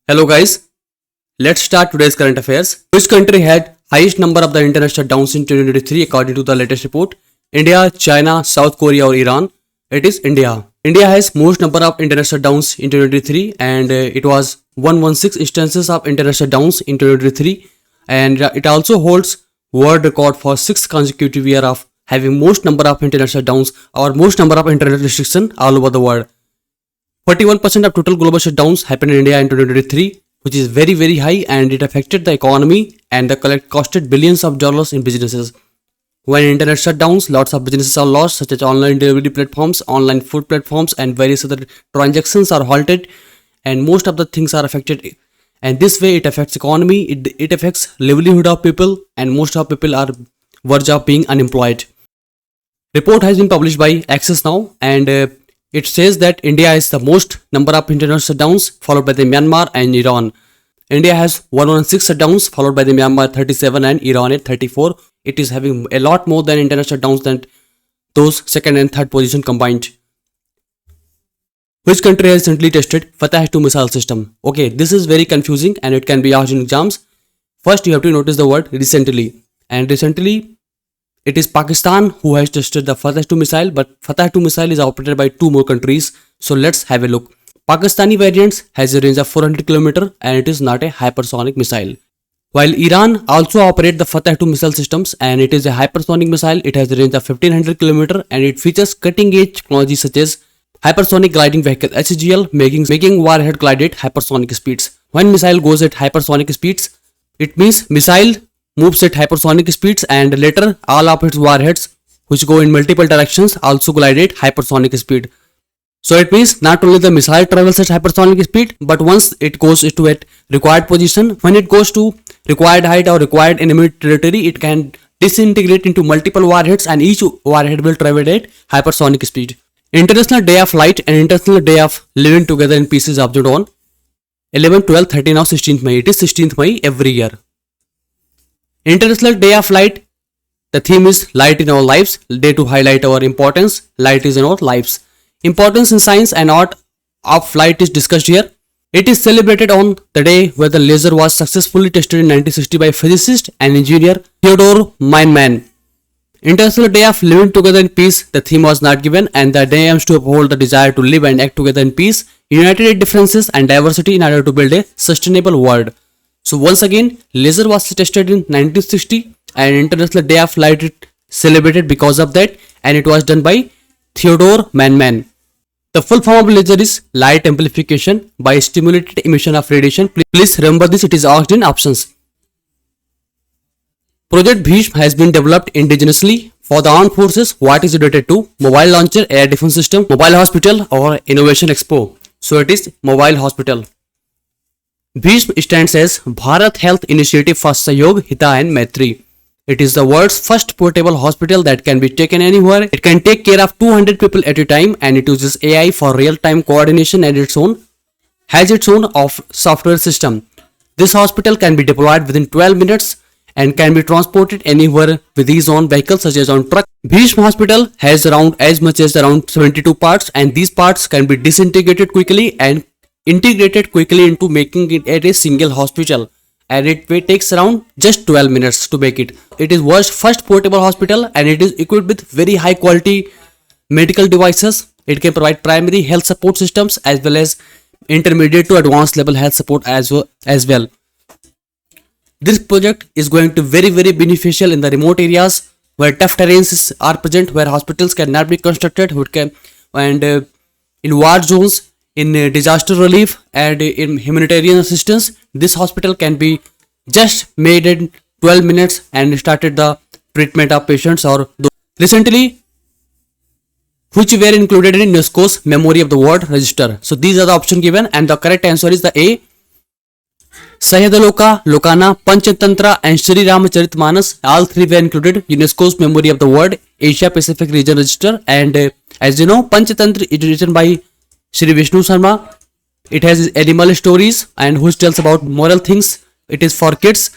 Hello guys, let's start today's current affairs. Which country had highest number of the internet shutdowns in 2023 according to the latest report? India, China, South Korea or Iran? It is India. India has most number of internet shutdowns in 2023 and it was 116 instances of internet shutdowns in 2023 and it also holds world record for 6 consecutive year of having most number of internet shutdowns or most number of internet restriction all over the world. 41% of total global shutdowns happened in India in 2023, which is very high and it affected the economy and the costed billions of dollars in businesses. When internet shutdowns, lots of businesses are lost such as online delivery platforms, online food platforms and various other transactions are halted and most of the things are affected. And this way it affects economy, it affects livelihood of people and most of people are verge of being unemployed. Report has been published by Access Now and it says that India is the most number of internet shutdowns followed by the Myanmar and Iran. India has 116 shutdowns followed by the Myanmar 37 and Iran at 34. It is having a lot more than internet shutdowns than those second and third position combined. Which country has recently tested Fateh 2 missile system? Okay, this is very confusing and it can be asked in exams. First you have to notice the word recently, and recently it is Pakistan who has tested the Fateh 2 missile, but Fateh 2 missile is operated by 2 more countries. So let's have a look. Pakistani variants has a range of 400 km and it is not a hypersonic missile. While Iran also operates the Fateh 2 missile systems and it is a hypersonic missile, it has a range of 1500 km and it features cutting edge technology such as hypersonic gliding vehicle HGL, making warhead glide at hypersonic speeds. When missile goes at hypersonic speeds, it means missile moves at hypersonic speeds and later all of its warheads which go in multiple directions also glide at hypersonic speed. So it means not only the missile travels at hypersonic speed, but once it goes to a required position, when it goes to required height or required enemy territory, it can disintegrate into multiple warheads and each warhead will travel at hypersonic speed. International Day of Light and International Day of Living Together in Peace is observed on 11, 12, 13 or 16th May. It is 16th May every year. International Day of Light, the theme is Light in Our Lives, day to highlight our importance. Light is in our lives. Importance in science and art of light is discussed here. It is celebrated on the day where the laser was successfully tested in 1960 by physicist and engineer Theodore Meinman. International Day of Living Together in Peace, the theme was not given and the day aims to uphold the desire to live and act together in peace, united in differences and diversity in order to build a sustainable world. So once again, laser was tested in 1960 and International Day of Light is celebrated because of that and it was done by Theodore Meinman. The full form of laser is light amplification by stimulated emission of radiation. Please remember this, it is asked in options. Project Bhishma has been developed indigenously for the armed forces. What is it related to? Mobile launcher, air defense system, mobile hospital or innovation expo? So it is mobile hospital. Bhishma stands as Bharat Health Initiative for Sahyog, Hita and Maitri. It is the world's first portable hospital that can be taken anywhere. It can take care of 200 people at a time and it uses AI for real-time coordination and has its own software system. This hospital can be deployed within 12 minutes and can be transported anywhere with its own vehicles such as on truck. Bhishma Hospital has as much as around 72 parts and these parts can be disintegrated quickly and integrated quickly into making it a single hospital, and it takes around just 12 minutes to make it. It is world's first portable hospital and it is equipped with very high quality medical devices. It can provide primary health support systems as well as intermediate to advanced level health support as well. This project is going to very beneficial in the remote areas where tough terrains are present, where hospitals cannot be constructed, and in war zones, in disaster relief and in humanitarian assistance. This hospital can be just made in 12 minutes and started the treatment of patients or recently which were included in UNESCO's Memory of the World Register. So these are the options given and the correct answer is the A. Sahyadaloka, Lokana, Panchatantra and Sri Ramcharitmanas, all three were included UNESCO's Memory of the World Asia Pacific Region Register. And as you know, Panchatantra is written by Shri Vishnu Sharma. It has animal stories and which tells about moral things. It is for kids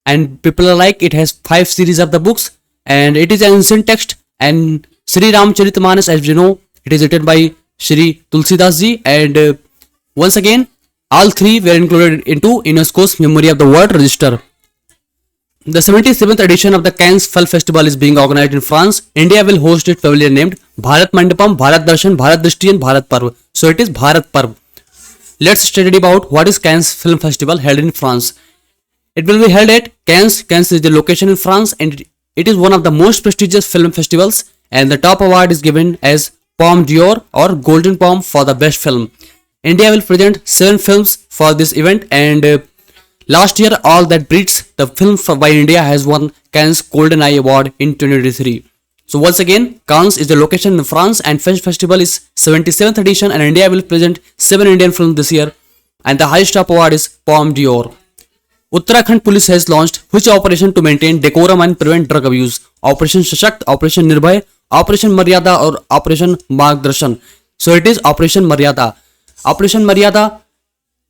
and people are like, it has 5 series of the books and it is an ancient text. And Sri Ramcharitmanas, as you know, it is written by Shri Tulsidas ji. And once again, All three were included into UNESCO's Memory of the World Register. The 77th edition of the Cannes Film Festival is being organized in France. India will host its pavilion named Bharat Mandapam, Bharat Darshan, Bharat Drishti and Bharat Parv. So it is Bharat Parv. Let's study about what is Cannes Film Festival held in France. It will be held at Cannes. Cannes is the location in France and it is one of the most prestigious film festivals, and the top award is given as Palme d'Or or Golden Palm for the best film. India will present 7 films for this event, and last year All That Breathes, the film by India, has won Cannes Golden Eye Award in 2023. So once again, Cannes is the location in France and festival is 77th edition, and India will present 7 Indian films this year, and the highest top award is Palme d'Or. Uttarakhand Police has launched which operation to maintain decorum and prevent drug abuse? Operation Shashakt, Operation Nirbhay, Operation Maryada or Operation Margdarshan? So it is Operation Maryada. Operation Maryada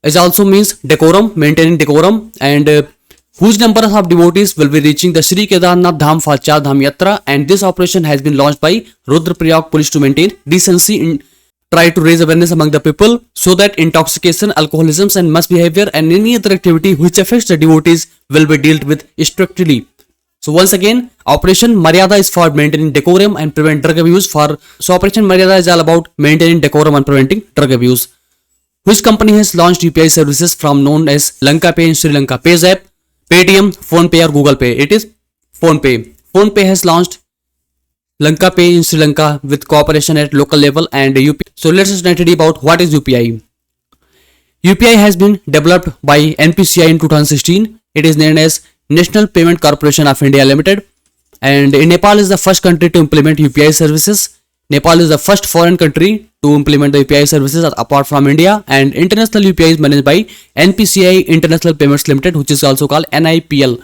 is also means decorum, maintaining decorum, and huge number of devotees will be reaching the Sri Kedarnath Dham for Char Dham Yatra, and this operation has been launched by Rudraprayag Police to maintain decency in try to raise awareness among the people so that intoxication, alcoholism and misbehavior and any other activity which affects the devotees will be dealt with strictly. So once again, Operation Maryada is for maintaining decorum and prevent drug abuse. So Operation Maryada is all about maintaining decorum and preventing drug abuse. Which company has launched UPI services from known as Lanka Pay in Sri Lanka? PayZapp, Paytm, PhonePe or Google Pay? It is PhonePe. PhonePe has launched Lanka Pay in Sri Lanka with cooperation at local level and UPI. So let's study about what is UPI. UPI has been developed by NPCI in 2016. It is named as National Payment Corporation of India Limited, and Nepal is the first country to implement UPI services. Nepal is the first foreign country to implement the UPI services apart from India, and international UPI is managed by NPCI International Payments Limited, which is also called NIPL.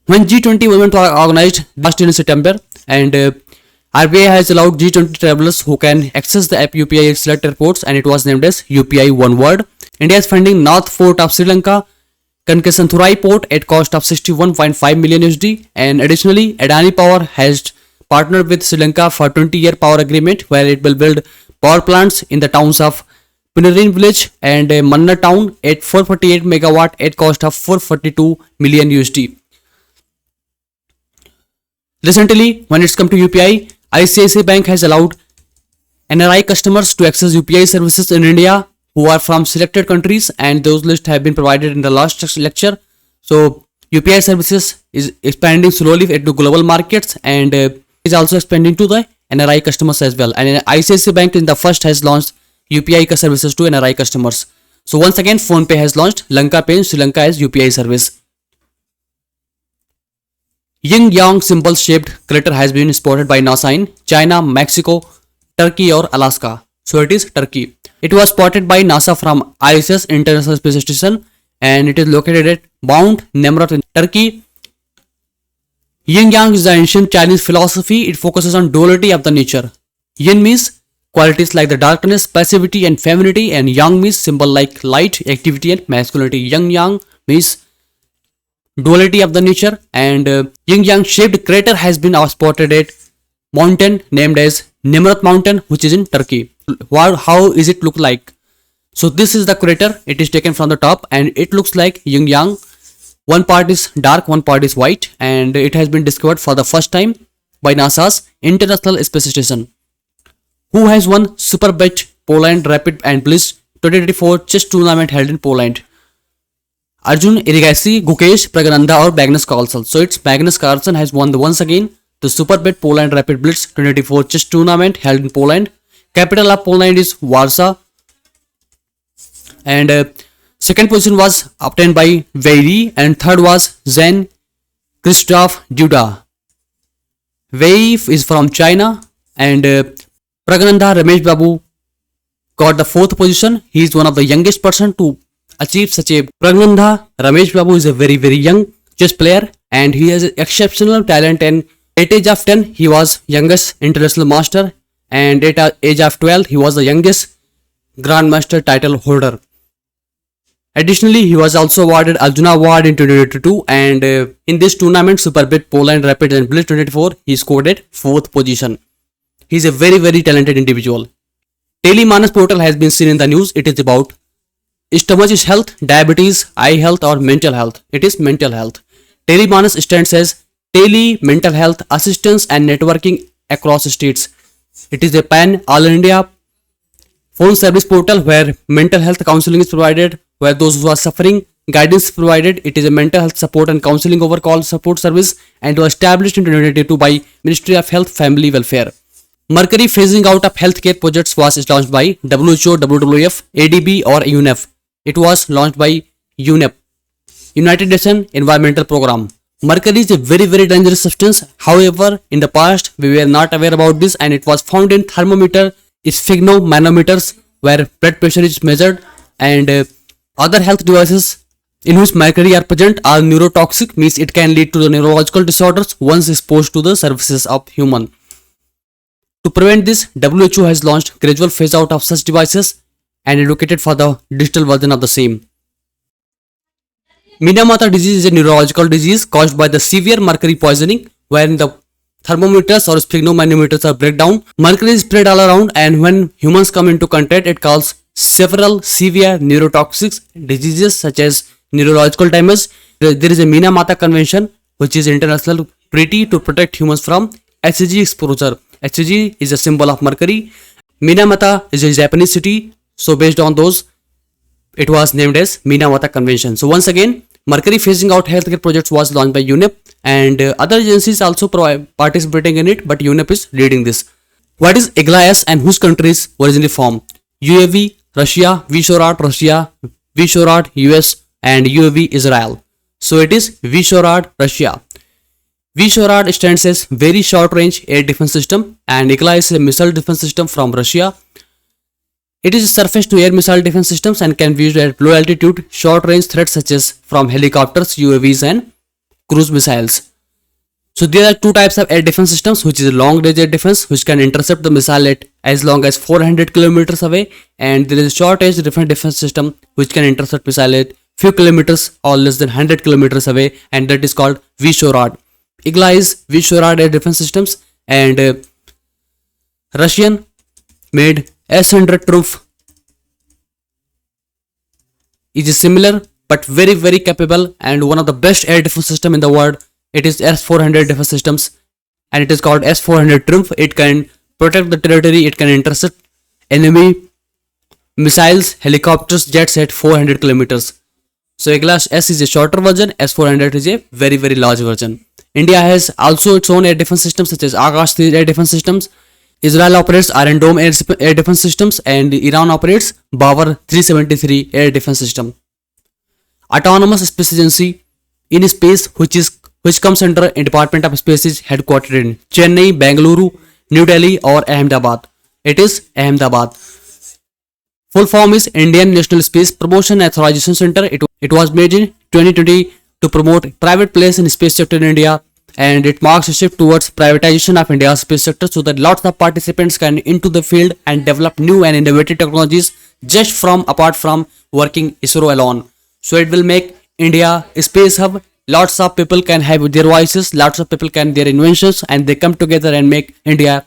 When G20 event was organized last year in September, and RBI has allowed G20 travelers who can access the app UPI at select airports, and it was named as UPI One Word. India is funding North Fort of Sri Lanka, Kankesanthurai port at cost of 61.5 million USD, and additionally Adani Power has partnered with Sri Lanka for 20-year power agreement where it will build power plants in the towns of Pinareen village and Manna town at 448 megawatt at cost of 442 million USD. Recently, when it's come to UPI, ICICI Bank has allowed NRI customers to access UPI services in India who are from selected countries, and those lists have been provided in the last lecture. So UPI services is expanding slowly into global markets, and is also expanding to the NRI customers as well. And ICICI Bank in the first has launched UPI services to NRI customers. So once again, PhonePe has launched Lanka Pay in Sri Lanka as UPI service. Yin Yang symbol shaped crater has been spotted by NASA in China, Mexico, Turkey or Alaska. So it is Turkey. It was spotted by NASA from ISS International Space Station, and it is located at Mount Nemrut in Turkey. Yin Yang is the ancient Chinese philosophy. It focuses on duality of the nature. Yin means qualities like the darkness, passivity and femininity, and Yang means symbol like light, activity and masculinity. Yin Yang means duality of the nature, and Yin Yang shaped crater has been spotted at mountain named as Nemrut mountain, which is in Turkey. How is it look like? So this is the crater. It is taken from the top and it looks like yin yang. One part is dark, one part is white, and it has been discovered for the first time by NASA's International Space Station. Who has won Superbet Poland Rapid and Blitz 2024 chess tournament held in Poland? Arjun Erigaisi, Gukesh, Pragananda or Magnus Carlsen. So it's Magnus Carlsen has won once again the Superbet Poland Rapid Blitz 2024 chess tournament held in Poland. Capital of Poland is Warsaw, and second position was obtained by Veiri, and third was Zen Christoph Duda. Wei is from China, and Pragananda Ramesh Babu got the fourth position. He is one of the youngest person to achieve such a. Pragananda Ramesh Babu is a very young chess player, and he has exceptional talent, and at age of 10 he was youngest international master, and at age of 12 he was the youngest grandmaster title holder. Additionally, he was also awarded Arjuna Award in 2022, and in this tournament Superbet Poland Rapid and Blitz 2024 he scored at 4th position. He is a very talented individual. Telemanas portal has been seen in the news. It is about Stomach is health, diabetes, eye health, or mental health. It is mental health. Telemanus stands as tele mental health assistance and networking across states. It is a pan all India phone service portal where mental health counseling is provided, where those who are suffering guidance is provided. It is a mental health support and counseling over call support service, and was established in 2022 by Ministry of Health Family Welfare. Mercury phasing out of healthcare projects was launched by WHO, WWF, ADB, or UNEP. It was launched by UNEP, United Nations Environmental Program. Mercury is a very dangerous substance. However, in the past we were not aware about this, and it was found in thermometer, sphygmomanometers, where blood pressure is measured, and other health devices in which mercury are present are neurotoxic, means it can lead to the neurological disorders once exposed to the surfaces of human. To prevent this, WHO has launched gradual phase out of such devices and advocated for the digital version of the same. Minamata disease is a neurological disease caused by the severe mercury poisoning, wherein the thermometers or sphygmomanometers are breakdown. Mercury is spread all around, and when humans come into contact, it causes several severe neurotoxic diseases such as neurological damage. There is a Minamata Convention, which is international treaty to protect humans from Hg exposure. Hg is a symbol of mercury. Minamata is a Japanese city, so based on those, it was named as Minamata Convention. So once again, mercury phasing out healthcare projects was launched by UNEP, and other agencies also participating in it, but UNEP is leading this. What is IGLAS and whose countries originally formed? UAV Russia, VSHORAD Russia, VSHORAD US, and UAV Israel. So it is VSHORAD Russia. VSHORAD stands as Very Short Range Air Defense System, and IGLA is a missile defense system from Russia. It is a surface to air missile defense systems and can be used at low altitude, short range threats such as from helicopters, UAVs, and cruise missiles. So there are two types of air defense systems, which is long range air defense, which can intercept the missile at as long as 400 kilometers away, and there is a short range defense system which can intercept missile at few kilometers or less than 100 kilometers away, and that is called VSHORAD. IGLA is VSHORAD air defense systems, and Russian made S-100 Triumph is similar but very capable and one of the best air defense system in the world. It is S-400 defense systems, and it is called S-400 Triumph. It can protect the territory, it can intercept enemy missiles, helicopters, jets at 400 kilometers. So IGLA S is a shorter version, S-400 is a very large version. India has also its own air defense systems such as Akash 3 air defense systems. Israel operates Iron Dome air defense systems, and Iran operates Bawar 373 air defense system. Autonomous Space Agency in space, which comes under a Department of Space, is headquartered in Chennai, Bengaluru, New Delhi, or Ahmedabad. It is Ahmedabad. Full form is Indian National Space Promotion Authorization Center. It was made in 2020 to promote private players in space sector in India, and it marks a shift towards privatization of India's space sector so that lots of participants can into the field and develop new and innovative technologies just from apart from working ISRO alone. So it will make India a space hub. Lots of people can have their voices, lots of people can their inventions, and they come together and make India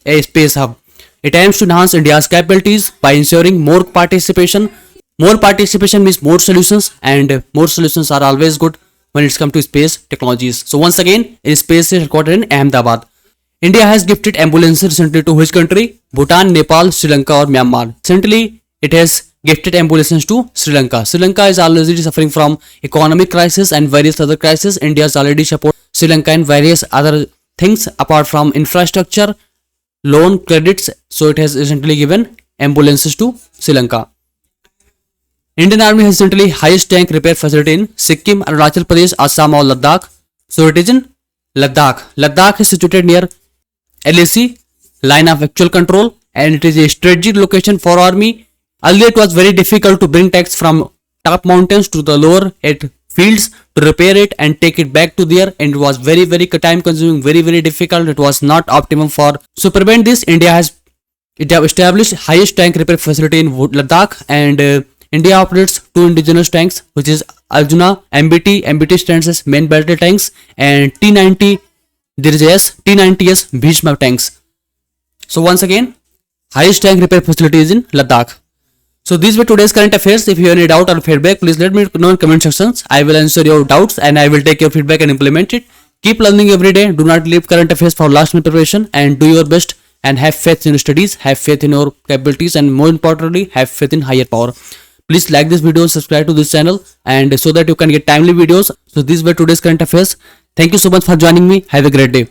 a space hub. It aims to enhance India's capabilities by ensuring more participation. More participation means more solutions, and more solutions are always good when it's come to space technologies. So once again, space is headquartered in Ahmedabad. India has gifted ambulances recently to which country? Bhutan, Nepal, Sri Lanka, or Myanmar. Recently, it has gifted ambulances to Sri Lanka. Sri Lanka is already suffering from economic crisis and various other crises. India has already supported Sri Lanka in various other things apart from infrastructure, loan, credits. So it has recently given ambulances to Sri Lanka. Indian Army has recently highest tank repair facility in Sikkim, Arunachal Pradesh, Assam, or Ladakh. So it is in Ladakh. Ladakh is situated near LAC, line of actual control, and it is a strategic location for army. Earlier it was very difficult to bring tanks from top mountains to the lower at fields to repair it and take it back to there, and it was very time consuming, very difficult. It was not optimum for. So prevent this, India has established highest tank repair facility in Ladakh, and India operates two indigenous tanks, which is Arjuna MBT. MBT stands as main battle tanks, and T90, there is T90S Bhishma tanks. So once again, highest tank repair facility is in Ladakh. So these were today's current affairs. If you have any doubt or feedback, please let me know in comment sections. I will answer your doubts and I will take your feedback and implement it. Keep learning every day. Do not leave current affairs for last minute preparation, and do your best and have faith in your studies, have faith in your capabilities, and more importantly, have faith in higher power. Please like this video, subscribe to this channel, and so that you can get timely videos. So these were today's current affairs. Thank you so much for joining me. Have a great day.